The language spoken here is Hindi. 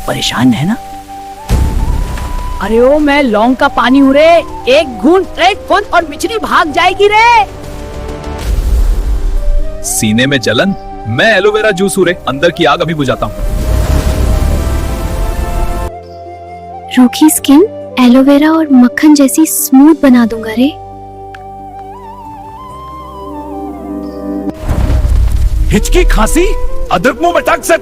परेशान है ना? अरे ओ मैं लौंग का पानी हूँ रे, एक घूंट एक बूंद और मिचली भाग जाएगी रे। सीने में जलन, मैं एलोवेरा जूस हूँ रे, अंदर की आग अभी बुझाता हूँ। रूखी स्किन एलोवेरा और मक्खन जैसी स्मूथ बना दूंगा रे। हिचकी खांसी, अदरक मुंह में टाक से